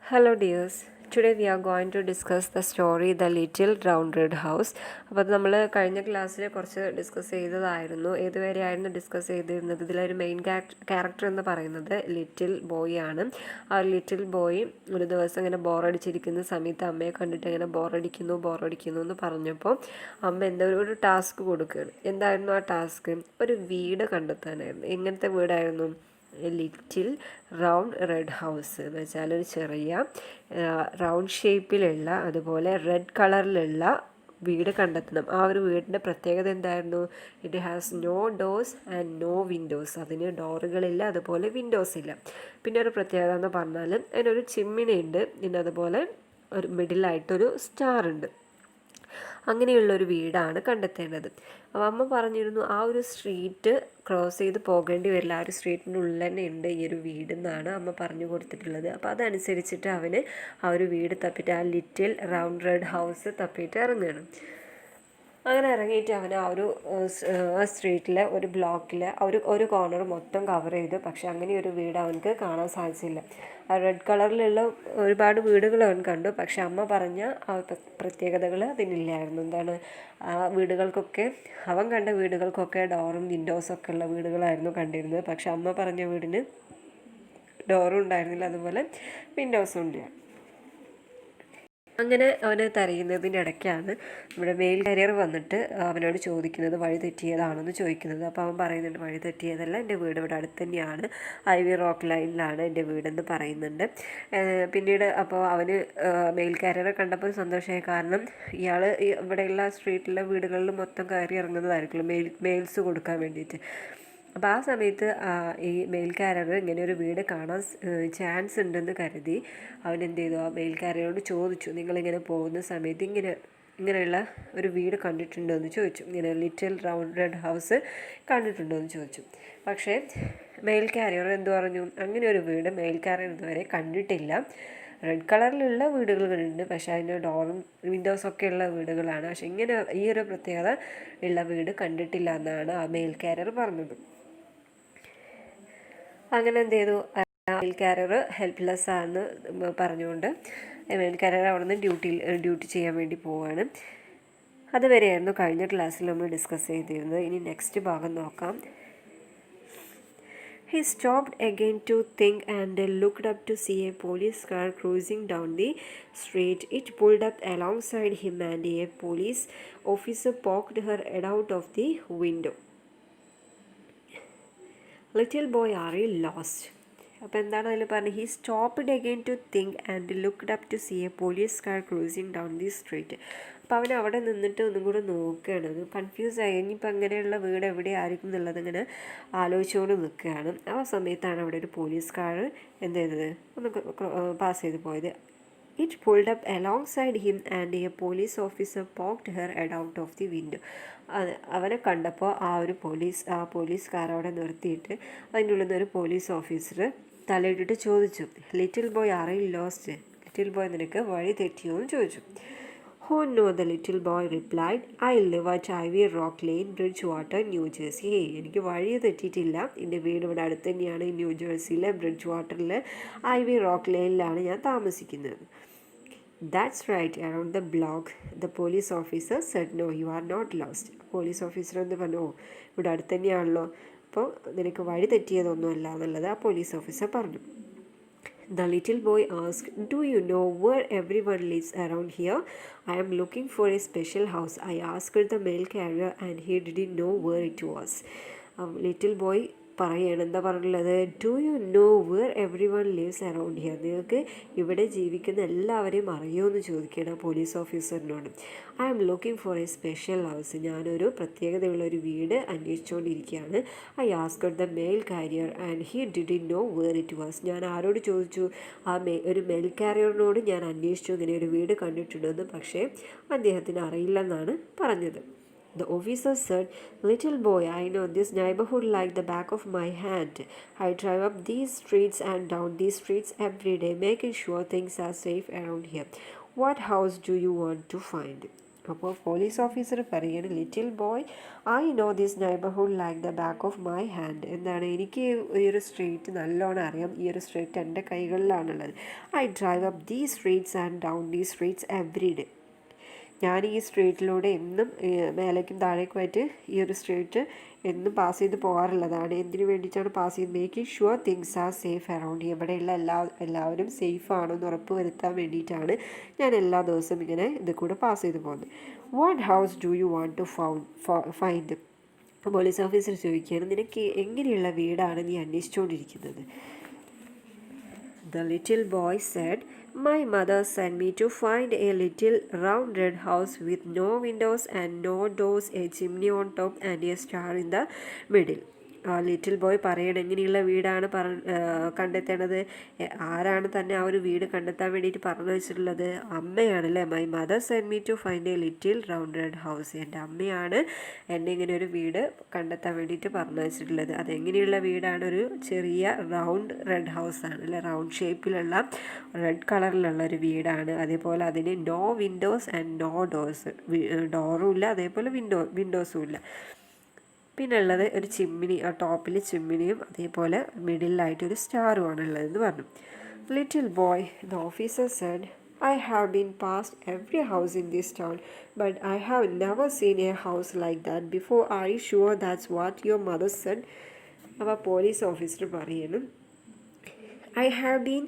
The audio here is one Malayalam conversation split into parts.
Hello, dears. Today we are going to discuss the story The Little Round Red House. അപ്പോൾ നമ്മൾ കഴിഞ്ഞ ക്ലാസ്സിൽ കുറച്ച് ഡിസ്കസ് ചെയ്തതായിരുന്നു. ഏതുവരെയായിരുന്നു ഡിസ്കസ് ചെയ്തിരുന്നത്? ഇതിലൊരു മെയിൻ ക്യാരക്ടർ എന്ന് പറയുന്നത് ലിറ്റിൽ ബോയ് ആണ്. ആ ലിറ്റിൽ ബോയ് ഒരു ദിവസം ഇങ്ങനെ ബോറടിച്ചിരിക്കുന്ന സമയത്ത് അമ്മയെ കണ്ടിട്ട് ഇങ്ങനെ ബോറടിക്കുന്നു എന്ന് പറഞ്ഞപ്പോൾ അമ്മ എന്തോ ഒരു ടാസ്ക് കൊടുക്കുകയാണ്. എന്തായിരുന്നു ആ ടാസ്ക്? ഒരു വീട് കണ്ടെത്താനായിരുന്നു. എങ്ങനത്തെ വീടായിരുന്നു? ലിറ്റിൽ റൗണ്ട് റെഡ് ഹൗസ് എന്ന് വെച്ചാൽ ഒരു ചെറിയ റൗണ്ട് ഷേപ്പിലുള്ള അതുപോലെ റെഡ് കളറിലുള്ള വീട് കണ്ടെത്തണം. ആ ഒരു വീടിൻ്റെ പ്രത്യേകത എന്തായിരുന്നു? It has no doors and no windows. അതിന് ഡോറുകളില്ല, അതുപോലെ വിൻഡോസ് ഇല്ല. പിന്നെ ഒരു പ്രത്യേകത എന്ന് പറഞ്ഞാൽ അതിനൊരു ചിമ്മിണി ഉണ്ട്, പിന്നെ അതുപോലെ ഒരു മിഡിലായിട്ടൊരു സ്റ്റാർ ഉണ്ട്. അങ്ങനെയുള്ളൊരു വീടാണ് കണ്ടെത്തേണ്ടത്. അപ്പോൾ അമ്മ പറഞ്ഞിരുന്നു ആ ഒരു സ്ട്രീറ്റ് ക്രോസ് ചെയ്ത് പോകേണ്ടി വരില്ല, ആ ഒരു സ്ട്രീറ്റിൻ്റെ ഉള്ളിൽ തന്നെ ഉണ്ട് ഈ ഒരു വീടെന്നാണ് അമ്മ പറഞ്ഞു കൊടുത്തിട്ടുള്ളത്. അപ്പോൾ അതനുസരിച്ചിട്ട് അവന് ആ ഒരു വീട് തപ്പിയിട്ട്, ആ ലിറ്റിൽ റൗണ്ട് റെഡ് ഹൗസ് തപ്പിയിട്ട് ഇറങ്ങുകയാണ്. അങ്ങനെ ഇറങ്ങിയിട്ട് അവൻ ആ ഒരു സ്ട്രീറ്റിലെ ഒരു ബ്ലോക്കിലെ ഒരു കോർണർ മൊത്തം കവർ ചെയ്തു. പക്ഷെ അങ്ങനെ ഒരു വീട് അവനക്ക് കാണാൻ സാധിച്ചില്ല. ആ റെഡ് കളറിലുള്ള ഒരുപാട് വീടുകൾ അവൻ കണ്ടു, പക്ഷെ അമ്മ പറഞ്ഞ ആ പ്രത്യേകതകൾ അതിനില്ലായിരുന്നു. എന്താണ്? ആ വീടുകൾക്കൊക്കെ, അവൻ കണ്ട വീടുകൾക്കൊക്കെ ഡോറും വിൻഡോസൊക്കെ ഉള്ള വീടുകളായിരുന്നു കണ്ടിരുന്നത്. പക്ഷെ അമ്മ പറഞ്ഞ വീടിന് ഡോറും ഉണ്ടായിരുന്നില്ല, അതുപോലെ വിൻഡോസും ഇല്ല. അങ്ങനെ അവന് തിരയുന്നതിൻ്റെ ഇടയ്ക്കാണ് നമ്മുടെ മെയിൽ കരിയർ വന്നിട്ട് അവനോട് ചോദിക്കുന്നത് വഴി തെറ്റിയതാണെന്ന് ചോദിക്കുന്നത്. അപ്പോൾ അവൻ പറയുന്നുണ്ട് വഴി തെറ്റിയതല്ല, എൻ്റെ വീട് ഇവിടെ അടുത്ത് തന്നെയാണ്, ഐവി റോക്ക് ലൈനിലാണ് എൻ്റെ വീടെന്ന് പറയുന്നുണ്ട്. പിന്നീട് അപ്പോൾ അവന് മെയിൽ കരിയറെ കണ്ടപ്പോൾ സന്തോഷമായി. കാരണം ഇയാൾ ഇവിടെയുള്ള സ്ട്രീറ്റിലെ വീടുകളിൽ മൊത്തം കയറി ഇറങ്ങുന്നതായിരിക്കുമല്ലോ മെയിൽസ് കൊടുക്കാൻ വേണ്ടിയിട്ട്. അപ്പോൾ ആ സമയത്ത് ഈ മെയിൽ കാരർ ഇങ്ങനെ ഒരു വീട് കാണാൻ ചാൻസ് ഉണ്ടെന്ന് കരുതി അവൻ എന്ത് ചെയ്തു? ആ മെയിൽ കാരരോട് ചോദിച്ചു, നിങ്ങളിങ്ങനെ പോകുന്ന സമയത്ത് ഇങ്ങനെയുള്ള ഒരു വീട് കണ്ടിട്ടുണ്ടോ എന്ന് ചോദിച്ചു. ഇങ്ങനെ ലിറ്റിൽ റൗണ്ട് റെഡ് ഹൗസ് കണ്ടിട്ടുണ്ടോ എന്ന് ചോദിച്ചു. പക്ഷേ മെയിൽ കാരിയർ എന്ത് പറഞ്ഞു? അങ്ങനെ ഒരു വീട് മെയിൽ കാരിയർ ഇതുവരെ കണ്ടിട്ടില്ല. റെഡ് കളറിലുള്ള വീടുകളുണ്ട്, പക്ഷേ അതിന് ഡോറും വിൻഡോസൊക്കെ ഉള്ള വീടുകളാണ്. പക്ഷെ ഇങ്ങനെ ഈ ഒരു പ്രത്യേകത ഉള്ള വീട് കണ്ടിട്ടില്ല എന്നാണ് ആ മെയിൽ കാരിയർ പറഞ്ഞത്. അങ്ങനെ എന്ത് ചെയ്തു? മെയിൽ കാരിയർ ഹെൽപ്ലെസ് ആണെന്ന് പറഞ്ഞുകൊണ്ട് മെയിൽ കാരിയർ അവിടെ നിന്ന് ഡ്യൂട്ടി ചെയ്യാൻ വേണ്ടി പോവുകയാണ്. അതുവരെയായിരുന്നു കഴിഞ്ഞ ക്ലാസ്സിൽ നമ്മൾ ഡിസ്കസ് ചെയ്തിരുന്നത്. ഇനി നെക്സ്റ്റ് ഭാഗം നോക്കാം. He stopped again to think and looked up to see a police car cruising down the street. It pulled up alongside him and a police officer poked her head out of the window. Little boy, are you lost? അപ്പോൾ എന്താണ് അതിൽ പറഞ്ഞത്? He stopped again to think and looked up to see a police car cruising down the street. അപ്പോൾ അവൻ അവിടെ നിന്നിട്ട് ഒന്നും കൂടെ നോക്കുകയാണ്. കൺഫ്യൂസായി, ഇനിയിപ്പോൾ അങ്ങനെയുള്ള വീട് എവിടെ ആയിരിക്കും എന്നുള്ളത് ഇങ്ങനെ ആലോചിച്ചുകൊണ്ട് നിൽക്കുകയാണ്. ആ സമയത്താണ് അവിടെ ഒരു പോലീസ് കാർ എന്ത് ചെയ്തത്? ഒന്ന് പാസ് ചെയ്ത് പോയത്. It pulled up alongside him and a police officer poked her head out of the window. അവനെ കണ്ടപ്പോൾ ആ പോലീസ് കാർ അവിടെ നിർത്തിയിട്ട് അതിൻ്റെ ഉള്ളിൽ നിന്ന് ഒരു പോലീസ് ഓഫീസർ തലയിട്ടിട്ട് ചോദിച്ചു, little boy, are you lost? Little boy, നിനക്ക് വഴി തെറ്റിയോ എന്ന് ചോദിച്ചു. Oh no, the little boy replied. I live at Ivy Rock Lane, Bridgewater, New Jersey. എനിക്ക് വഴി തെറ്റിയിട്ടില്ല. എൻ്റെ വീട് ഇവിടെ അടുത്ത് തന്നെയാണ്, ന്യൂ ജേഴ്സിയിലെ ബ്രിഡ്ജ് ഐവി റോക്ക് ലെയിനിലാണ് ഞാൻ താമസിക്കുന്നത്. That's right, around the block, the police officer said. No, you are not lost. Police officer എന്ന് പറഞ്ഞു, ഇവിടെ അടുത്ത് തന്നെയാണല്ലോ, അപ്പോൾ നിനക്ക് വഴി തെറ്റിയതൊന്നുമല്ല എന്നുള്ളത് ആ പോലീസ് ഓഫീസർ പറഞ്ഞു. The little boy asked, do you know where everyone lives around here? I am looking for a special house. I asked the mail carrier and he didn't know where it was. Little boy പറയാണ്, എന്താ പറഞ്ഞുള്ളത്? Do you know where everyone lives around here? നിങ്ങൾക്ക് ഇവിടെ ജീവിക്കുന്ന എല്ലാവരെയും അറിയുമോ എന്ന് ചോദിക്കണം പോലീസ് ഓഫീസറിനോട്. I am looking for a special house. ഞാനൊരു പ്രത്യേകതയുള്ളൊരു വീട് അന്വേഷിച്ചുകൊണ്ടിരിക്കുകയാണ്. I asked the mail carrier and he didn't know where it was. ഞാൻ ആരോട് ചോദിച്ചു? ഒരു മെയിൽ കാരിയറിനോട് ഞാൻ അന്വേഷിച്ചു ഇങ്ങനെ ഒരു വീട് കണ്ടിട്ടുണ്ടെന്ന്, പക്ഷേ അദ്ദേഹത്തിന് അറിയില്ലെന്നാണ് പറഞ്ഞത്. The officer said, little boy, I know this neighborhood like the back of my hand. I drive up these streets and down these streets every day, making sure things are safe around here. What house do you want to find? അപ്പോൾ പോലീസ് ഓഫീസർ പറയാണ്, little boy, I know this neighbourhood like the back of my hand. എന്താണ്, എനിക്ക് ഈ ഒരു സ്ട്രീറ്റ് നല്ലോണം അറിയാം, ഈ ഒരു സ്ട്രീറ്റ് എൻ്റെ കൈകളിലാണുള്ളത്. ഐ ഡ്രൈവ് അപ്പ് ദീ സ്ട്രീറ്റ്സ് ആൻഡ് ഡൗൺ ദീ സ്ട്രീറ്റ്സ് എവറി ഡേ. ഞാൻ ഈ സ്ട്രീറ്റിലൂടെ എന്നും മേലേക്കും താഴേക്കുമായിട്ട് ഈ ഒരു സ്ട്രീറ്റ് എന്നും പാസ് ചെയ്ത് പോകാറുള്ളതാണ്. എന്തിനു വേണ്ടിയിട്ടാണ് പാസ് ചെയ്ത്, making sure things are safe around. ഇവിടെയുള്ള എല്ലാവരും സേഫ് ആണെന്ന് ഉറപ്പ് വരുത്താൻ വേണ്ടിയിട്ടാണ് ഞാൻ എല്ലാ ദിവസവും ഇങ്ങനെ ഇത് കൂടെ പാസ് ചെയ്ത് പോകുന്നത്. What house do you want to find? Police officer ചോദിക്കുകയാണ്, നിനക്ക് എങ്ങനെയുള്ള വീടാണ് നീ അന്വേഷിച്ചുകൊണ്ടിരിക്കുന്നത്? The little boy said, my mother sent me to find a little round red house with no windows and no doors, a chimney on top and a star in the middle. Little boy പറയണം എങ്ങനെയുള്ള വീടാണ് കണ്ടെത്തേണ്ടത്. ആരാണ് തന്നെ ആ ഒരു വീട് കണ്ടെത്താൻ വേണ്ടിയിട്ട് പറഞ്ഞു വെച്ചിട്ടുള്ളത്? അമ്മയാണല്ലേ. My mother send me to find a little round red house. എൻ്റെ അമ്മയാണ് എന്നെ ഇങ്ങനെ ഒരു വീട് കണ്ടെത്താൻ വേണ്ടിയിട്ട് പറഞ്ഞു വെച്ചിട്ടുള്ളത്. അതെങ്ങനെയുള്ള വീടാണ്? ഒരു ചെറിയ റൗണ്ട് റെഡ് ഹൗസാണ് അല്ലേ, റൗണ്ട് ഷേപ്പിലുള്ള റെഡ് കളറിലുള്ള ഒരു വീടാണ്. അതേപോലെ അതിന് no windows and no doors, ഡോറും ഇല്ല, അതേപോലെ വിൻഡോസും ഇല്ല. പിന്നെ ഉള്ളത് ഒരു ചിമ്മിനി, ആ ടോപ്പിൽ ചിമ്മിനിയും അതേപോലെ മിഡിലായിട്ടൊരു സ്റ്റാറുമാണ് ഉള്ളതെന്ന് പറഞ്ഞു. Little boy, the officer said, I have been past every house in this town, but I have never seen a house like that before. Are you sure that's what your mother said? അപ്പോൾ പോലീസ് ഓഫീസർ പറയുന്നു, I have been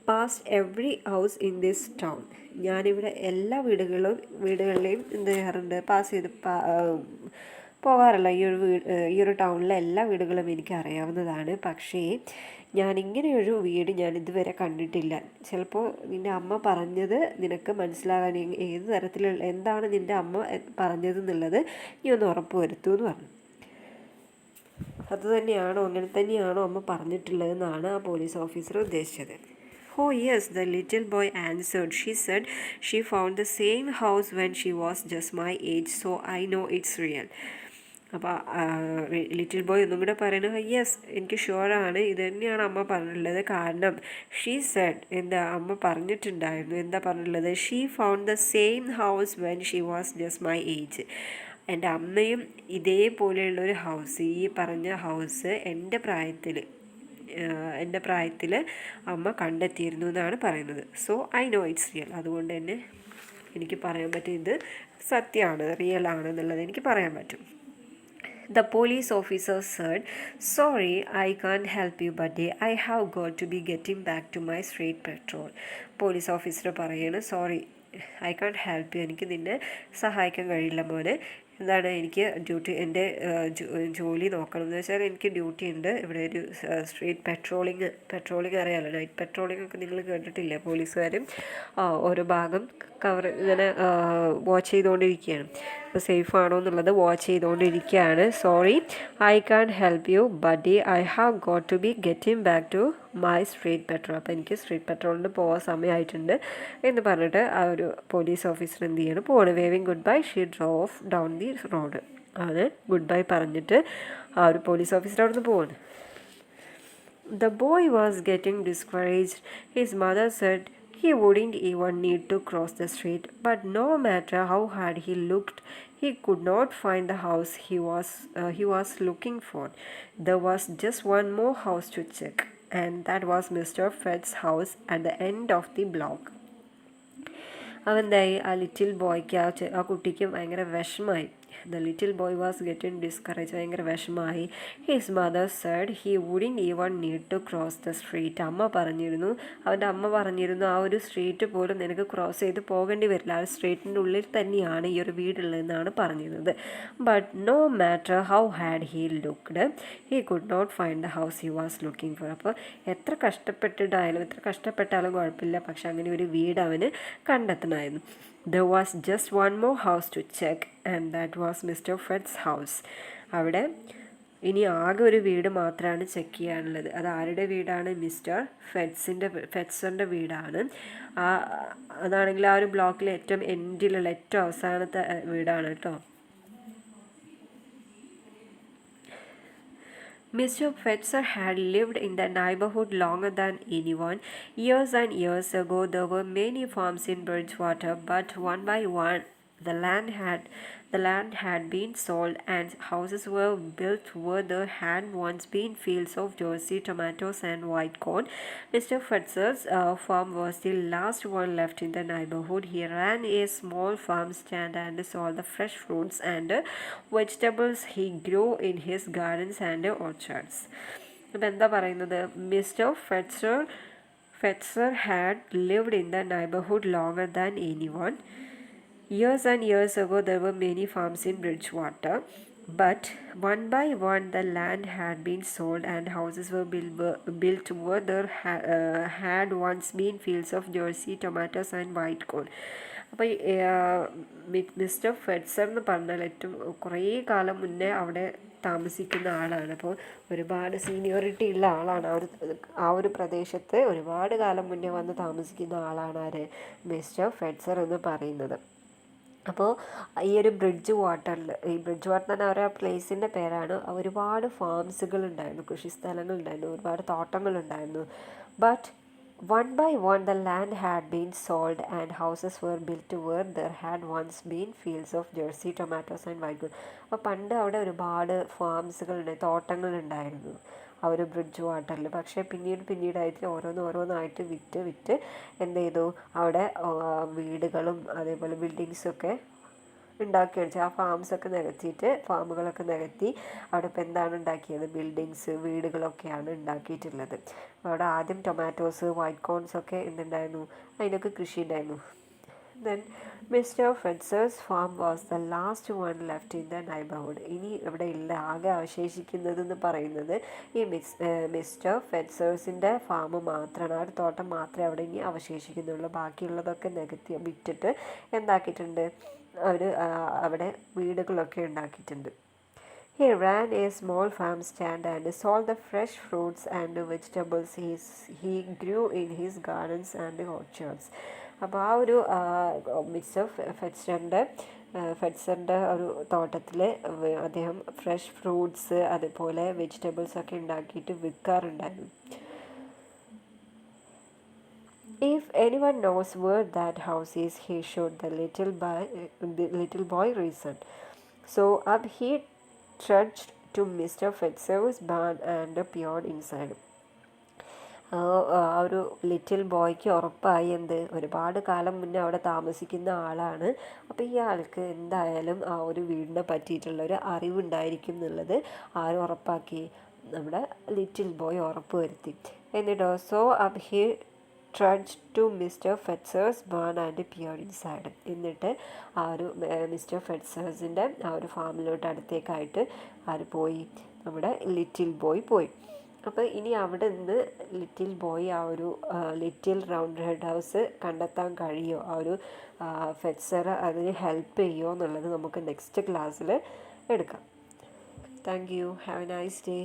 past every house in this town. ഞാനിവിടെ എല്ലാ വീടുകളിലെയും എന്ത് ചെയ്യാറുണ്ട്, പാസ് ചെയ്ത് പോകാറില്ല. ഈ ഒരു ടൗണിലെ എല്ലാ വീടുകളും എനിക്ക് അറിയാവുന്നതാണ്. പക്ഷേ ഞാനിങ്ങനെയൊരു വീട് ഞാൻ ഇതുവരെ കണ്ടിട്ടില്ല. ചിലപ്പോൾ നിൻ്റെ അമ്മ പറഞ്ഞത് നിനക്ക് മനസ്സിലാകാൻ ഏത് തരത്തിലുള്ള എന്താണ് നിൻ്റെ അമ്മ പറഞ്ഞതെന്നുള്ളത് നീ ഒന്ന് ഉറപ്പ് വരുത്തൂ എന്ന് പറഞ്ഞു. അതുതന്നെയാണോ, അങ്ങനെ തന്നെയാണോ അമ്മ പറഞ്ഞിട്ടുള്ളതെന്നാണ് ആ പോലീസ് ഓഫീസർ ഉദ്ദേശിച്ചത്. Oh yes, the little boy answered. She said she found the same house when she was just my age, so I know it's real. അപ്പോൾ ലിറ്റിൽ ബോയ് ഒന്നും കൂടെ പറയുന്നത്, യെസ്, എനിക്ക് ഷുവറാണ്, ഇത് തന്നെയാണ് അമ്മ പറഞ്ഞിട്ടുള്ളത്. കാരണം ഷീ സെഡ്, എന്താ അമ്മ പറഞ്ഞിട്ടുണ്ടായിരുന്നു, എന്താ പറഞ്ഞിട്ടുള്ളത്? She found the same house when she was just my age. എൻ്റെ അമ്മയും ഇതേപോലെയുള്ളൊരു ഹൗസ്, ഈ പറഞ്ഞ ഹൗസ് എൻ്റെ പ്രായത്തിൽ അമ്മ കണ്ടെത്തിയിരുന്നു എന്നാണ് പറയുന്നത്. So I know it's real. അതുകൊണ്ട് തന്നെ എനിക്ക് പറയാൻ പറ്റും ഇത് സത്യമാണ്, റിയൽ ആണ് എന്നുള്ളത് എനിക്ക് പറയാൻ പറ്റും. The police officer said, sorry, I can't help you, buddy. I have got to be getting back to my street patrol. Police officer പറയാണ്, sorry, I can't help you, എനിക്ക് നിന്നെ സഹായിക്കാൻ കഴിയില്ല മോനെ. എന്താണ്, എനിക്ക് ഡ്യൂട്ടി, എൻ്റെ ജോലി നോക്കണം എന്ന് വെച്ചാൽ എനിക്ക് ഡ്യൂട്ടി ഉണ്ട്. ഇവിടെ ഒരു സ്ട്രീറ്റ് പെട്രോളിങ് അറിയാമല്ലോ, നൈറ്റ് പെട്രോളിംഗ് ഒക്കെ നിങ്ങൾ കേട്ടിട്ടില്ലേ? പോലീസുകാരും ഓരോ ഭാഗം ഇങ്ങനെ വാച്ച് ചെയ്തുകൊണ്ടിരിക്കുകയാണ്. അപ്പോൾ സേഫ് ആണോ എന്നുള്ളത് വാച്ച് ചെയ്തുകൊണ്ടിരിക്കുകയാണ്. Sorry, I can't help you buddy, I have got to be getting back to my street petrol. അപ്പോൾ എനിക്ക് സ്ട്രീറ്റ് പെട്രോളിന് പോകാൻ സമയമായിട്ടുണ്ട് എന്ന് പറഞ്ഞിട്ട് ആ ഒരു പോലീസ് ഓഫീസർ എന്ത് ചെയ്യണം, പോവാണ്. Waving good bye she drove down the road. അത് ഗുഡ് ബൈ പറഞ്ഞിട്ട് ആ ഒരു പോലീസ് ഓഫീസർ അവിടെ നിന്ന് പോവാണ്. The boy was getting discouraged. His mother said he wouldn't even need to cross the street, but no matter how hard he looked, he could not find the house he was looking for. There was just one more house to check, and that was Mr. Fred's house at the end of the block. അവന്തായി, ആ ലിറ്റിൽ ബോയ്ക്ക് ആ കുട്ടിക്ക് ഭയങ്കര വിഷമായി. The little boy was getting discouraged, ഭയങ്കര വിഷമായി. His mother said he wouldn't even need to cross the street. അവൻ്റെ അമ്മ പറഞ്ഞിരുന്നു, ആ ഒരു സ്ട്രീറ്റ് പോലും നിനക്ക് ക്രോസ് ചെയ്ത് പോകേണ്ടി വരില്ല, ആ സ്ട്രീറ്റിൻ്റെ ഉള്ളിൽ തന്നെയാണ് ഈ ഒരു വീടുള്ളതെന്നാണ് പറഞ്ഞിരുന്നത്. But no matter how hard he looked, he could not find the house he was looking for. അപ്പോൾ എത്ര കഷ്ടപ്പെട്ടാലും കുഴപ്പമില്ല, പക്ഷെ അങ്ങനെ ഒരു വീട് അവന് കണ്ടെത്തണമായിരുന്നു. There was just one more house to check, and that was Mr. Fred's house. അവിടെ ഇനി ആകെ ഒരു വീട് മാത്രമാണ് ചെക്ക് ചെയ്യാനുള്ളത്. അത് ആരുടെ വീടാണ്? മിസ്റ്റർ ഫെറ്റ്സറിൻ്റെ വീടാണ്. അതാണെങ്കിൽ ആ ഒരു ബ്ലോക്കിലെ ഏറ്റവും എൻഡിലുള്ള ഏറ്റവും അവസാനത്തെ വീടാണ് കേട്ടോ. Mr. Fetzer had lived in the neighborhood longer than anyone. Years and years ago, there were many farms in Bridgewater, but one by one The land had been sold and houses were built where there had once been fields of Jersey tomatoes and white corn. Mr. Fetzer's farm was the last one left in the neighborhood. He ran a small farm stand and sold the fresh fruits and vegetables he grew in his gardens and orchards. അപ്പം എന്താ പറയുന്നത്, mister Fetzer had lived in the neighborhood longer than anyone. Years and years ago, there were many farms in Bridgewater, but one by one the land had been sold and houses were built where there had once been fields of Jersey tomatoes and white corn. അപ്പോൾ മിസ്റ്റർ ഫെറ്റ്സർ എന്ന് പറഞ്ഞാൽ ഏറ്റവും കുറേ കാലം മുന്നേ അവിടെ താമസിക്കുന്ന ആളാണ്. അപ്പോൾ ഒരുപാട് സീനിയോറിറ്റി ഉള്ള ആളാണ്. ആ ഒരു പ്രദേശത്ത് ഒരുപാട് കാലം മുന്നേ വന്ന് താമസിക്കുന്ന ആളാണ് ആര്, മിസ്റ്റർ ഫെറ്റ്സർ എന്ന് പറയുന്നത്. അപ്പോൾ ഈ ഒരു ബ്രിഡ്ജ് വാട്ടറിൽ, ഈ ബ്രിഡ്ജ് വാട്ടർ എന്ന് പറഞ്ഞാൽ ആ പ്ലേസിൻ്റെ പേരാണ്. ഒരുപാട് ഫാംസുകൾ ഉണ്ടായിരുന്നു, കൃഷിസ്ഥലങ്ങളുണ്ടായിരുന്നു, ഒരുപാട് തോട്ടങ്ങളുണ്ടായിരുന്നു. But one by one the land had been sold and houses were built where there had once been fields of Jersey tomatoes and white corn. അപ്പോൾ പണ്ട് അവിടെ ഒരുപാട് ഫാംസുകളുണ്ട്, തോട്ടങ്ങളുണ്ടായിരുന്നു ആ ഒരു ബ്രിഡ്ജ് വാട്ടറിൽ. പക്ഷേ പിന്നീടായിട്ട് ഓരോന്നായിട്ട് വിറ്റ് എന്ത് ചെയ്തു, അവിടെ വീടുകളും അതേപോലെ ബിൽഡിങ്സൊക്കെ ഉണ്ടാക്കിയടിച്ച് ആ ഫാമുകളൊക്കെ നികത്തി അവിടെ ഇപ്പോൾ എന്താണ് ഉണ്ടാക്കിയത്, ബിൽഡിങ്സ്, വീടുകളൊക്കെയാണ് ഉണ്ടാക്കിയിട്ടുള്ളത്. അവിടെ ആദ്യം ടൊമാറ്റോസ്, വൈറ്റ് കോൺസൊക്കെ എന്തുണ്ടായിരുന്നു, അതിനൊക്കെ കൃഷി ഉണ്ടായിരുന്നു. Then mister Fetzer's farm was the last one left in the neighbourhood. ഇനി ഇവിടെ ഇല്ല, ആകെ അവശേഷിക്കുന്നതെന്ന് പറയുന്നത് ഈ മിസ്റ്റർ ഫെറ്റ്സേഴ്സിൻ്റെ ഫാം മാത്രമാണ്, ആ ഒരു തോട്ടം മാത്രമേ അവിടെ ഇനി അവശേഷിക്കുന്നുള്ളൂ. ബാക്കിയുള്ളതൊക്കെ വിറ്റിട്ട് എന്താക്കിയിട്ടുണ്ട്, അവർ അവിടെ വീടുകളൊക്കെ ഉണ്ടാക്കിയിട്ടുണ്ട്. He ran a small farm stand and sold the fresh fruits and vegetables he grew in his gardens and orchards. അപ്പോൾ ആ ഒരു മിസ്റ്റർ ഫെറ്റ്സറിൻ്റെ ഒരു തോട്ടത്തിൽ അദ്ദേഹം ഫ്രഷ് ഫ്രൂട്ട്സ് അതുപോലെ വെജിറ്റബിൾസൊക്കെ ഉണ്ടാക്കിയിട്ട് വിൽക്കാറുണ്ടായിരുന്നു. If anyone knows where that house is, he should, the little boy reasoned. So up he trudged to Mr. Fetzer's barn and peered inside. ആ ഒരു ലിറ്റിൽ ബോയ്ക്ക് ഉറപ്പായി എന്ത്, ഒരുപാട് കാലം മുന്നേ അവിടെ താമസിക്കുന്ന ആളാണ്. അപ്പോൾ ഈ ആൾക്ക് എന്തായാലും ആ ഒരു വീടിനെ പറ്റിയിട്ടുള്ളൊരു അറിവുണ്ടായിരിക്കും എന്നുള്ളത് ആരും ഉറപ്പാക്കി, നമ്മുടെ ലിറ്റിൽ ബോയ് ഉറപ്പ് വരുത്തി. എന്നിട്ടോ so up he trudged to Mr. Fetzer's barn and peered inside. എന്നിട്ട് ആ ഒരു മിസ്റ്റർ ഫെറ്റ്സേഴ്സിൻ്റെ ആ ഒരു ഫാമിലോട്ട് അടുത്തേക്കായിട്ട് ആര് പോയി, നമ്മുടെ ലിറ്റിൽ ബോയ് പോയി. അപ്പോൾ ഇനി അവിടെ നിന്ന് ലിറ്റിൽ ബോയ് ആ ഒരു ലിറ്റിൽ റൗണ്ട് ഹെഡ് ഹൗസ് കണ്ടെത്താൻ കഴിയുമോ, ആ ഒരു ഫെറ്റ്സർ അതിന് ഹെൽപ്പ് ചെയ്യുമോ എന്നുള്ളത് നമുക്ക് നെക്സ്റ്റ് ക്ലാസ്സിൽ എടുക്കാം. Thank you. Have A nice day.